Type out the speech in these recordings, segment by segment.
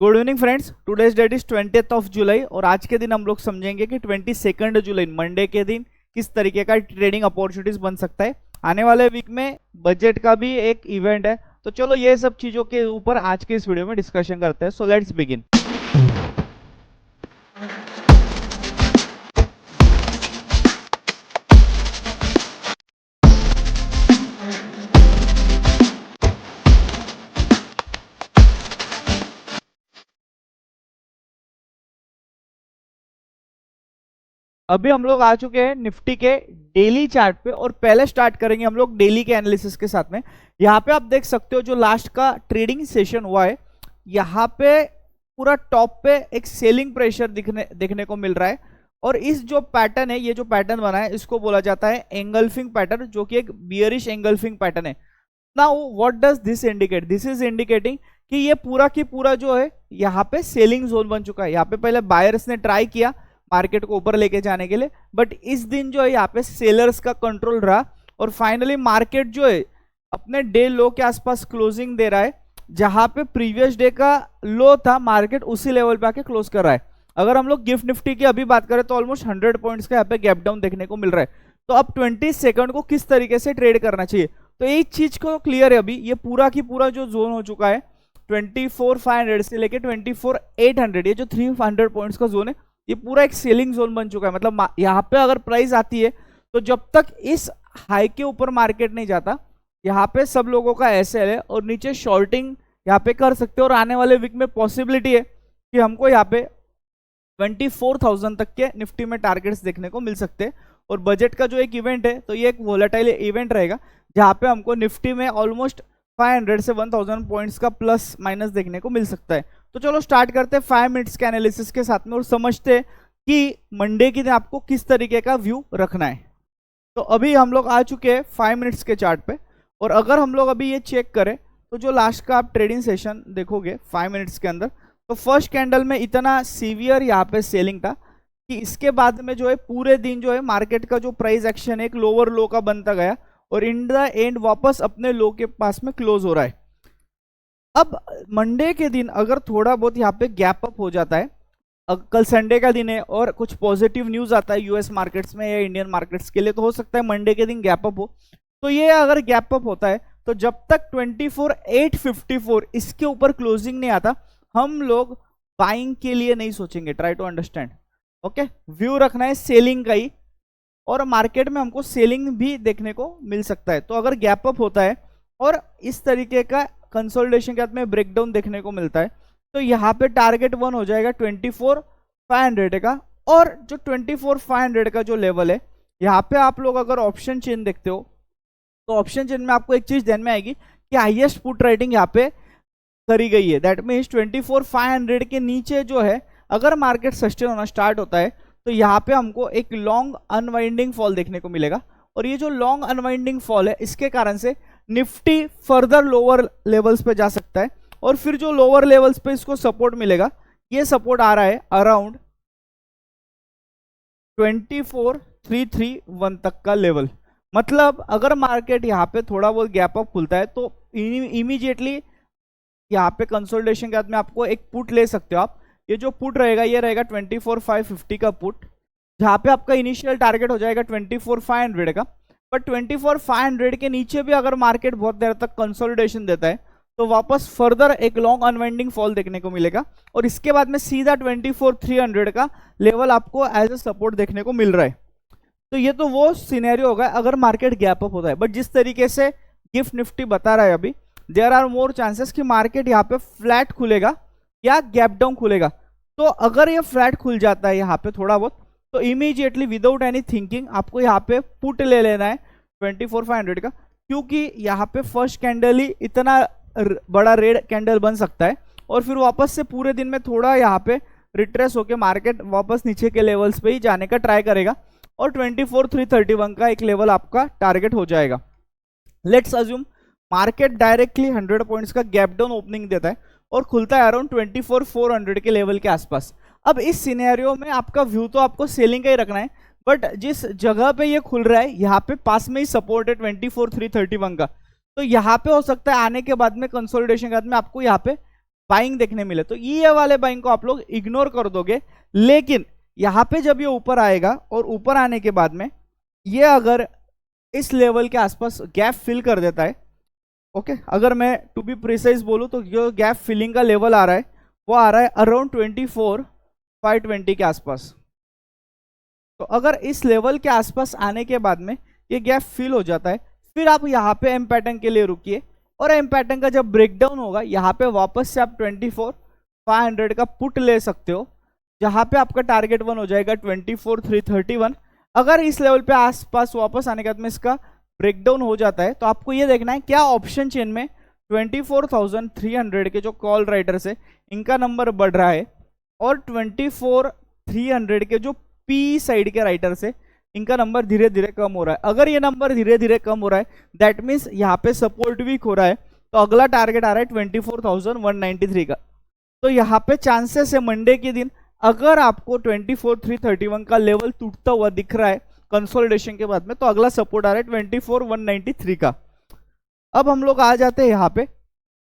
Good evening friends, today's date is 20th of July और आज के दिन हम लोग समझेंगे कि 22 जुलाई मंडे के दिन किस तरीके का ट्रेडिंग अपॉर्चुनिटीज बन सकता है। आने वाले वीक में बजट का भी एक इवेंट है, तो चलो ये सब चीजों के ऊपर आज के इस वीडियो में डिस्कशन करते हैं। So let's begin. अभी हम लोग आ चुके हैं निफ्टी के डेली चार्ट पे और पहले स्टार्ट करेंगे हम लोग डेली के एनालिसिस के साथ में। यहाँ पे आप देख सकते हो जो लास्ट का ट्रेडिंग सेशन हुआ है, यहाँ पे पूरा टॉप पे एक सेलिंग प्रेशर देखने को मिल रहा है। और इस जो पैटर्न है, ये जो पैटर्न बना है, इसको बोला जाता है एंगल्फिंग पैटर्न, जो कि एक बियरिश एंगल्फिंग पैटर्न है। Now what does this indicate? This is indicating कि ये पूरा की पूरा जो है यहाँ पे सेलिंग जोन बन चुका है। यहाँ पे पहले बायर्स ने ट्राई किया मार्केट को ऊपर लेके जाने के लिए, बट इस दिन जो है यहाँ पे सेलर्स का कंट्रोल रहा और फाइनली मार्केट जो है अपने डे लो के आसपास क्लोजिंग दे रहा है। जहां पे प्रीवियस डे का लो था, मार्केट उसी लेवल पे आके क्लोज कर रहा है। अगर हम लोग गिफ्ट निफ्टी की अभी बात करें तो ऑलमोस्ट 100 पॉइंट्स का यहाँ पे गैप डाउन देखने को मिल रहा है। तो अब 22 को किस तरीके से ट्रेड करना चाहिए, तो एक चीज को क्लियर है। अभी ये पूरा की पूरा जो जोन हो चुका है 24,500 से लेके 24,800, ये जो 300 पॉइंट्स का जोन है, ये पूरा एक सेलिंग जोन बन चुका है। मतलब यहाँ पे अगर प्राइस आती है तो जब तक इस हाई के ऊपर मार्केट नहीं जाता, यहाँ पे सब लोगों का एसएल है और नीचे शॉर्टिंग यहाँ पे कर सकते हो। और आने वाले वीक में पॉसिबिलिटी है कि हमको यहाँ पे 24,000 तक के निफ्टी में टारगेट्स देखने को मिल सकते हैं। और बजट का जो एक इवेंट है, तो ये एक वोलेटाइल इवेंट रहेगा जहाँ पे हमको निफ्टी में ऑलमोस्ट 500 से 1000 पॉइंट्स का प्लस माइनस देखने को मिल सकता है। तो चलो स्टार्ट करते हैं 5 मिनट्स के एनालिसिस के साथ में और समझते हैं कि मंडे के दिन आपको किस तरीके का व्यू रखना है। तो अभी हम लोग आ चुके हैं 5 मिनट्स के चार्ट पे, और अगर हम लोग अभी ये चेक करें तो जो लास्ट का आप ट्रेडिंग सेशन देखोगे 5 मिनट्स के अंदर, तो फर्स्ट कैंडल में इतना सीवियर यहाँ पे सेलिंग था कि इसके बाद में जो है पूरे दिन जो है मार्केट का जो प्राइस एक्शन है एक लोअर लो का बनता गया और इन द एंड वापस अपने लो के पास में क्लोज हो रहा है। अब मंडे के दिन अगर थोड़ा बहुत यहाँ पे गैप अप हो जाता है, कल संडे का दिन है और कुछ पॉजिटिव न्यूज आता है यूएस मार्केट्स में या इंडियन मार्केट्स के लिए, तो हो सकता है मंडे के दिन गैप अप हो। तो ये अगर गैप अप होता है तो जब तक 24,854 इसके ऊपर क्लोजिंग नहीं आता, हम लोग बाइंग के लिए नहीं सोचेंगे। Try to understand, okay. View रखना है सेलिंग का ही, और मार्केट में हमको सेलिंग भी देखने को मिल सकता है। तो अगर गैप अप होता है और इस तरीके का कंसोलिडेशन के बाद में ब्रेकडाउन देखने को मिलता है, तो यहाँ पे टारगेट 1 हो जाएगा 24,500 का। और जो 24,500 का जो लेवल है, यहाँ पे आप लोग अगर ऑप्शन चेन देखते हो तो ऑप्शन चेन में आपको एक चीज ध्यान में आएगी कि हाईएस्ट पुट राइटिंग यहाँ पे करी गई है। दैट मीन्स 24,500 के नीचे जो है अगर मार्केट सस्टेन होना स्टार्ट होता है तो यहाँ पे हमको एक लॉन्ग अनवाइंडिंग फॉल देखने को मिलेगा। और ये जो लॉन्ग अनवाइंडिंग फॉल है, इसके कारण से निफ्टी फर्दर लोअर लेवल्स पे जा सकता है और फिर जो लोअर लेवल्स पे इसको सपोर्ट मिलेगा, ये सपोर्ट आ रहा है अराउंड 24,331 तक का लेवल। मतलब अगर मार्केट यहाँ पे थोड़ा बहुत गैप अप खुलता है तो इमीडिएटली यहाँ पे कंसोलिडेशन के बाद में आपको एक पुट ले सकते हो आप। ये जो पुट रहेगा ये रहेगा 24,550 का पुट, जहाँ पे आपका इनिशियल टारगेट हो जाएगा 24,500 का। बट 24,500 के नीचे भी अगर मार्केट बहुत देर तक कंसोलिडेशन देता है तो वापस फर्दर एक लॉन्ग अनवाइंडिंग फॉल देखने को मिलेगा और इसके बाद में सीधा 24,300 का लेवल आपको एज ए सपोर्ट देखने को मिल रहा है। तो ये तो वो सिनेरियो होगा अगर मार्केट गैप अप होता है। बट जिस तरीके से गिफ्ट निफ्टी बता रहा है अभी, देयर आर मोर चांसेस कि मार्केट यहाँ पे फ्लैट खुलेगा या गैप डाउन खुलेगा। तो अगर ये फ्लैट खुल जाता है यहाँ पे थोड़ा बहुत, तो इमीडिएटली विदाउट एनी थिंकिंग आपको यहाँ पे पुट ले लेना है 24,500 का, क्योंकि यहाँ पे फर्स्ट कैंडल ही इतना बड़ा रेड कैंडल बन सकता है और फिर वापस से पूरे दिन में थोड़ा यहाँ पे रिट्रेस होके मार्केट वापस नीचे के लेवल्स पे ही जाने का ट्राई करेगा और 24,331 का एक लेवल आपका टारगेट हो जाएगा। Let's assume market directly 100 points का गैप डाउन ओपनिंग देता है और खुलता है अराउंड 24,400 के लेवल के आसपास। अब इस सिनेरियो में आपका व्यू तो आपको सेलिंग का ही रखना है, बट जिस जगह पे ये खुल रहा है यहाँ पे पास में ही सपोर्ट है 24,331 का, तो यहाँ पे हो सकता है आने के बाद में कंसोलिडेशन के बाद में आपको यहाँ पे बाइंग देखने मिले, तो ये वाले बाइंग को आप लोग इग्नोर कर दोगे। लेकिन यहाँ पे जब ये ऊपर आएगा और ऊपर आने के बाद में ये अगर इस लेवल के आसपास गैप फिल कर देता है, ओके, अगर मैं टू बी प्रिसाइज बोलूँ तो जो गैप फिलिंग का लेवल आ रहा है वो आ रहा है अराउंड 24,520 के आसपास। तो अगर इस लेवल के आसपास आने के बाद में ये गैप फिल हो जाता है, फिर आप यहाँ पे एम पैटर्न के लिए रुकिए, और एम पैटर्न का जब ब्रेकडाउन होगा यहाँ पे वापस से आप 24,500 का पुट ले सकते हो, जहाँ पे आपका टारगेट वन हो जाएगा 24,331। अगर इस लेवल पे आसपास वापस आने के बाद में इसका ब्रेकडाउन हो जाता है, तो आपको ये देखना है क्या ऑप्शन चेन में 24,300 के जो कॉल राइटर्स है इनका नंबर बढ़ रहा है, और 24,300 के जो पी साइड के राइटर्स है इनका नंबर धीरे धीरे कम हो रहा है। अगर ये नंबर धीरे धीरे कम हो रहा है दैट मीन्स यहाँ पे सपोर्ट वीक हो रहा है, तो अगला टारगेट आ रहा है 24,193 का। तो यहाँ पे चांसेस है मंडे के दिन अगर आपको 24,331 का लेवल टूटता हुआ दिख रहा है कंसोलिडेशन के बाद में, तो अगला सपोर्ट आ रहा है 24,193 का। अब हम लोग आ जाते हैं यहाँ पे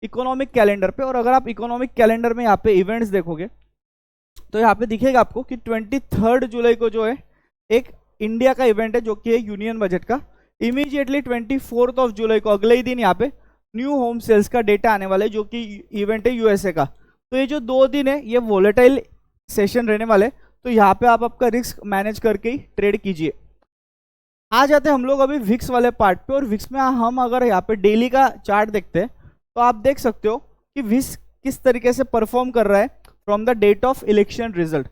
इकोनॉमिक कैलेंडर पे, और अगर आप इकोनॉमिक कैलेंडर में यहाँ पे इवेंट्स देखोगे तो यहाँ पे दिखेगा आपको कि 23 जुलाई को जो है एक इंडिया का इवेंट है जो कि है यूनियन बजट का। इमीडिएटली 24 जुलाई को अगले ही दिन यहाँ पे न्यू होम सेल्स का डेटा आने वाला है जो कि इवेंट है यूएसए का। तो ये जो 2 दिन है ये वोलेटाइल सेशन रहने वाले, तो यहाँ पे आप आपका रिस्क मैनेज करके ही ट्रेड कीजिए। आ जाते हैं हम लोग अभी विक्स वाले पार्ट पे, और विक्स में हम अगर यहाँ पे डेली का चार्ट देखते हैं तो आप देख सकते हो कि विक्स किस तरीके से परफॉर्म कर रहा है from the date of election result.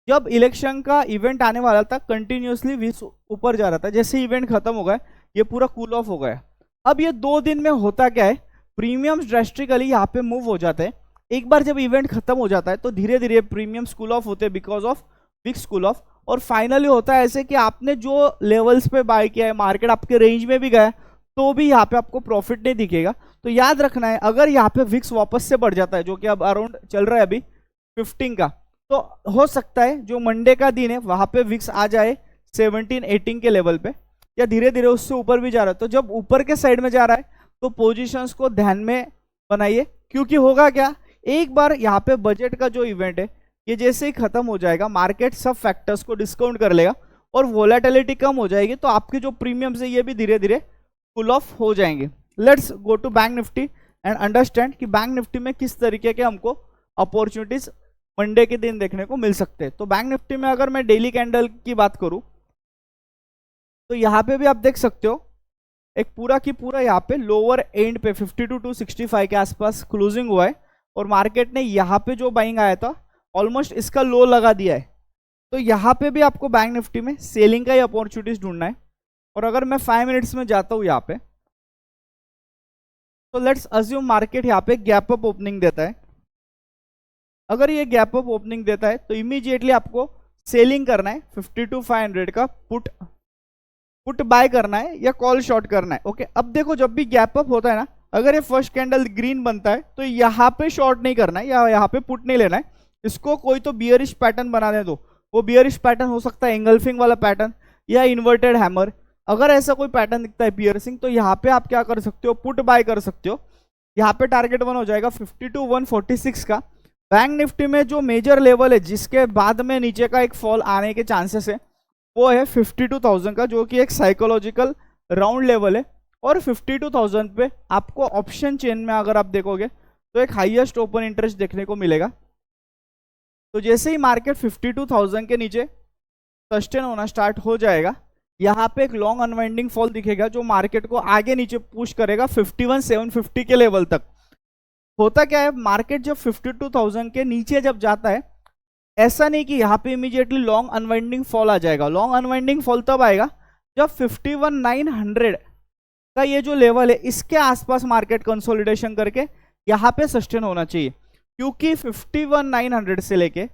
जब इलेक्शन का इवेंट आने वाला था कंटिन्यूसली विक्स ऊपर जा रहा था, जैसे इवेंट खत्म हो गया ये पूरा कूल ऑफ हो गया। अब ये 2 दिन में होता क्या है, प्रीमियम्स ड्रेस्टिकली यहाँ पे मूव हो जाते हैं। एक बार जब इवेंट खत्म हो जाता है तो धीरे धीरे प्रीमियम्स कूल ऑफ होते हैं because of wicks cool off, और फाइनली होता है ऐसे कि आपने जो लेवल्स पे बाय किया है मार्केट आपके रेंज में भी गया तो भी यहाँ पे आपको प्रॉफिट नहीं दिखेगा। तो याद रखना है अगर यहाँ पे विक्स वापस से बढ़ जाता है जो कि अब अराउंड चल रहा है अभी 15 का, तो हो सकता है जो मंडे का दिन है वहां पे विक्स आ जाए 17-18 के लेवल पे, या धीरे धीरे उससे ऊपर भी जा रहा है। तो जब ऊपर के साइड में जा रहा है तो पोजीशंस को ध्यान में बनाइए, क्योंकि होगा क्या, एक बार यहाँ पे बजट का जो इवेंट है ये जैसे ही खत्म हो जाएगा मार्केट सब फैक्टर्स को डिस्काउंट कर लेगा और वोलेटिलिटी कम हो जाएगी, तो आपके जो प्रीमियम्स है ये भी धीरे धीरे कूल ऑफ हो जाएंगे। Let's go to Bank Nifty and understand कि बैंक निफ्टी में किस तरीके के हमको अपॉर्चुनिटीज मंडे के दिन देखने को मिल सकते हैं। तो बैंक निफ्टी में अगर मैं डेली कैंडल की बात करूं तो यहाँ पे भी आप देख सकते हो एक पूरा की पूरा यहाँ पे लोअर एंड पे 52,265 के आसपास क्लोजिंग हुआ है, और मार्केट ने यहाँ पे जो बाइंग आया था ऑलमोस्ट इसका लो लगा दिया है। तो यहाँ पे भी आपको बैंक निफ्टी में सेलिंग का ही अपॉर्चुनिटीज ढूंढना है। और अगर मैं 5 मिनट्स में जाता हूँ यहाँ पे, तो लेट्स अज्यूम मार्केट यहाँ पे गैप अप ओपनिंग देता है। अगर ये गैप अप ओपनिंग देता है तो इमीडिएटली आपको सेलिंग करना है 52,500 का पुट बाय करना है या कॉल शॉर्ट करना है। ओके, अब देखो जब भी गैप अप होता है ना, अगर ये फर्स्ट कैंडल ग्रीन बनता है तो यहाँ पे शॉर्ट नहीं करना है या यहाँ पे पुट नहीं लेना है, इसको कोई तो बियरिश पैटर्न बनाने दो। वो बियरिश पैटर्न हो सकता है एंगल्फिंग वाला पैटर्न या इन्वर्टेड हैमर। अगर ऐसा कोई पैटर्न दिखता है पियर्सिंग, तो यहाँ पे आप क्या कर सकते हो, पुट बाय कर सकते हो। यहाँ पे टारगेट वन हो जाएगा 52,146 का। बैंक निफ्टी में जो मेजर लेवल है जिसके बाद में नीचे का एक फॉल आने के चांसेस है वो है 52,000 का, जो कि एक साइकोलॉजिकल राउंड लेवल है। और 52,000 पे आपको ऑप्शन चेन में अगर आप देखोगे तो एक हाईएस्ट ओपन इंटरेस्ट देखने को मिलेगा। तो जैसे ही मार्केट 52,000 के नीचे सस्टेन होना स्टार्ट हो जाएगा, यहाँ पे एक लॉन्ग अनवाइंडिंग फॉल दिखेगा जो मार्केट को आगे नीचे पुश करेगा 51,750 के लेवल तक। होता क्या है, मार्केट जब 52,000 के नीचे जब जाता है, ऐसा नहीं कि यहाँ पे इमीडिएटली लॉन्ग अनवाइंडिंग फॉल आ जाएगा। लॉन्ग अनवाइंडिंग फॉल तब आएगा जब 51,900 का ये जो लेवल है इसके आसपास मार्केट कंसोलिडेशन करके यहाँ पे सस्टेन होना चाहिए, क्योंकि 51,900 से लेके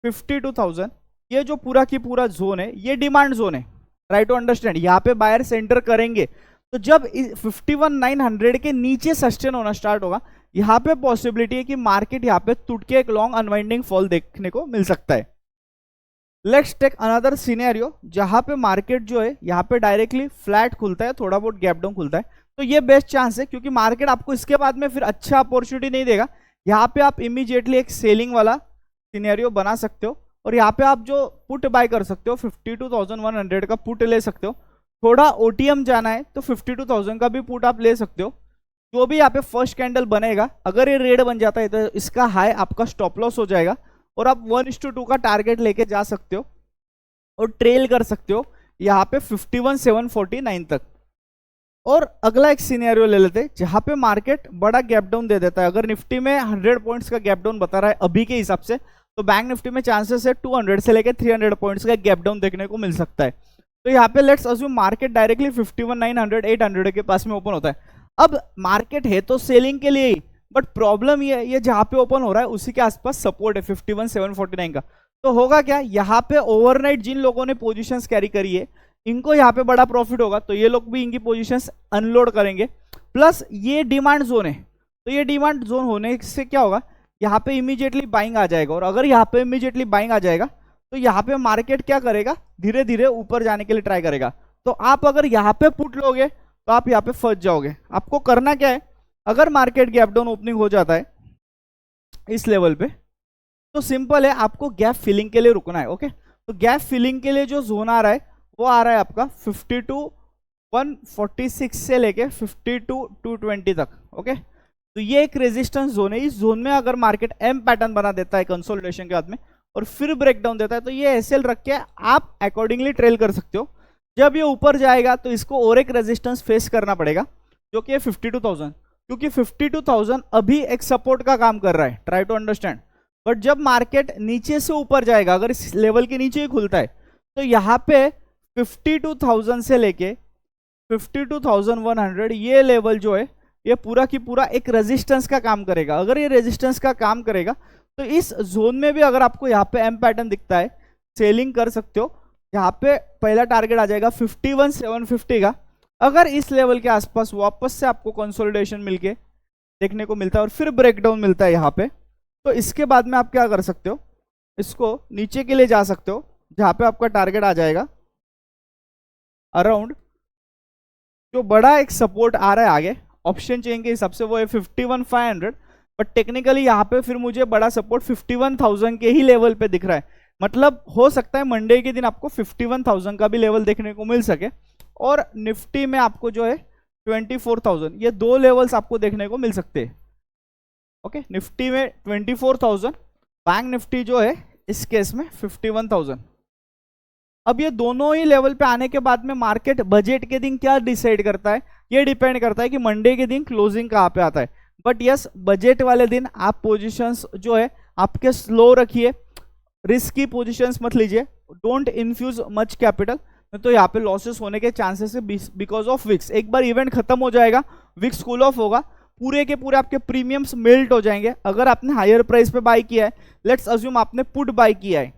52,000 ये जो पूरा की पूरा जोन है ये डिमांड जोन है। राइट टू अंडरस्टैंड, यहाँ पे बायर सेंटर करेंगे। तो जब 51,900 के नीचे सस्टेन होना स्टार्ट होगा, यहाँ पे पॉसिबिलिटी है कि मार्केट यहाँ पे टूट के एक लॉन्ग अनवाइंडिंग फॉल देखने को मिल सकता है। लेट्स टेक अनदर सिनेरियो जहाँ पे मार्केट जो है यहाँ पे डायरेक्टली फ्लैट खुलता है, थोड़ा बहुत गैप डाउन खुलता है, तो ये बेस्ट चांस है, क्योंकि मार्केट आपको इसके बाद में फिर अच्छा अपॉर्चुनिटी नहीं देगा। यहाँ पे आप इमीडिएटली एक सेलिंग वाला सिनेरियो बना सकते हो और यहाँ पे आप जो पुट बाय कर सकते हो 52,100 का पुट ले सकते हो। थोड़ा ओटीएम जाना है तो 52,000 का भी पुट आप ले सकते हो। जो भी यहाँ पे फर्स्ट कैंडल बनेगा, अगर ये रेड बन जाता है तो इसका हाई आपका स्टॉप लॉस हो जाएगा और आप 1:2 का टारगेट लेके जा सकते हो और ट्रेल कर सकते हो यहाँ पे 51,749 तक। और अगला एक सिनेरियो ले लेते हैं जहां पे मार्केट बड़ा गैप डाउन दे देता है। अगर निफ्टी में 100 पॉइंट्स का गैप डाउन बता रहा है अभी के हिसाब से, तो बैंक निफ्टी में चांसेस है 200 से लेकर 300 पॉइंट्स का गैप डाउन देखने को मिल सकता है। तो यहाँ पे लेट्स अज्यूम मार्केट डायरेक्टली 51,900 800 के पास में ओपन होता है। अब मार्केट है तो सेलिंग के लिए ही, बट प्रॉब्लम ये जहां पे ओपन हो रहा है उसी के आसपास सपोर्ट है 51,749 का। तो होगा क्या, यहाँ पे ओवरनाइट जिन लोगों ने पोजीशंस कैरी करी है इनको यहाँ पे बड़ा प्रॉफिट होगा, तो ये लोग भी इनकी पोजीशंस अनलोड करेंगे। प्लस ये डिमांड जोन है, तो ये डिमांड जोन होने से क्या होगा, यहाँ पे इमीडिएटली बाइंग आ जाएगा। और अगर यहाँ पे इमीडिएटली बाइंग आ जाएगा तो यहाँ पे मार्केट क्या करेगा, धीरे धीरे ऊपर जाने के लिए ट्राई करेगा। तो आप अगर यहाँ पे पुट लोगे तो आप यहाँ पे फंस जाओगे। आपको करना क्या है, अगर मार्केट गैप डाउन ओपनिंग हो जाता है इस लेवल पे, तो सिंपल है, आपको गैप फिलिंग के लिए रुकना है। ओके, तो गैप फिलिंग के लिए जो जोन आ रहा है वो आ रहा है आपका 52,146 से लेके 52,220 तक। ओके, तो ये एक रेजिस्टेंस जोन है। इस जोन में अगर मार्केट एम पैटर्न बना देता है कंसोलिडेशन के बाद में और फिर ब्रेकडाउन देता है, तो ये एसएल रख के आप अकॉर्डिंगली ट्रेल कर सकते हो। जब ये ऊपर जाएगा तो इसको और एक रेजिस्टेंस फेस करना पड़ेगा जो कि 52,000, क्योंकि 52,000 अभी एक सपोर्ट का काम कर रहा है। Try to understand. बट जब मार्केट नीचे से ऊपर जाएगा, अगर इस लेवल के नीचे ही खुलता है, तो यहाँ पे 52,000 से लेके 52,100 ये लेवल जो है ये पूरा की पूरा एक रेजिस्टेंस का काम करेगा। अगर ये रेजिस्टेंस का काम करेगा तो इस जोन में भी अगर आपको यहाँ पे एम पैटर्न दिखता है, सेलिंग कर सकते हो। यहाँ पे पहला टारगेट आ जाएगा 51,750 का। अगर इस लेवल के आसपास वापस से आपको कंसोलिडेशन मिलके देखने को मिलता है और फिर ब्रेकडाउन मिलता है यहाँ पे, तो इसके बाद में आप क्या कर सकते हो, इसको नीचे के लिए जा सकते हो जहाँ पे आपका टारगेट आ जाएगा अराउंड, जो बड़ा एक सपोर्ट आ रहा है आगे ऑप्शन चेन के हिसाब से वो है 51,500। बट टेक्निकली यहाँ पे फिर मुझे बड़ा सपोर्ट 51,000 के ही लेवल पे दिख रहा है। मतलब हो सकता है मंडे के दिन आपको 51,000 का भी लेवल देखने को मिल सके और निफ्टी में आपको जो है 24,000, ये दो लेवल्स आपको देखने को मिल सकते हैं। ओके, निफ्टी में 24,000, बैंक निफ्टी जो है इस केस में 51,000। अब ये दोनों ही लेवल पे आने के बाद में मार्केट बजट के दिन क्या डिसाइड करता है, ये डिपेंड करता है कि मंडे के दिन क्लोजिंग कहाँ पे आता है। बट यस, बजट वाले दिन आप पोजीशंस जो है आपके स्लो रखिए, रिस्की पोजीशंस मत लीजिए, डोंट इन्फ्यूज मच कैपिटल, तो यहाँ पे लॉसेस होने के चांसेस है बिकॉज ऑफ विक्स। एक बार इवेंट खत्म हो जाएगा, विक्स कूल ऑफ होगा, पूरे के पूरे आपके प्रीमियम्स मेल्ट हो जाएंगे। अगर आपने हायर प्राइस पे बाय किया है, लेट्स अज्यूम आपने पुट बाय किया है,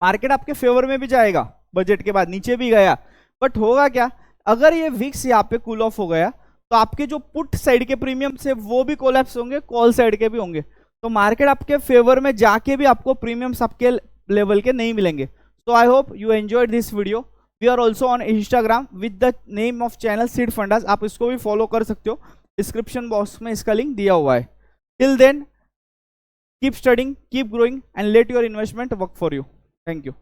मार्केट आपके फेवर में भी जाएगा, बजट के बाद नीचे भी गया, बट होगा क्या, अगर ये विक्स यहाँ पे कूल ऑफ हो गया तो आपके जो पुट साइड के प्रीमियम से वो भी कोलैप्स होंगे, कॉल साइड के भी होंगे, तो मार्केट आपके फेवर में जाके भी आपको प्रीमियम्स आपके लेवल के नहीं मिलेंगे। So I hope you enjoyed this video. We are also on Instagram with the name of channel seed fundas, आप इसको भी फॉलो कर सकते हो, डिस्क्रिप्शन बॉक्स में इसका लिंक दिया हुआ है। Till then keep studying, keep growing and let your investment work for you. Thank you.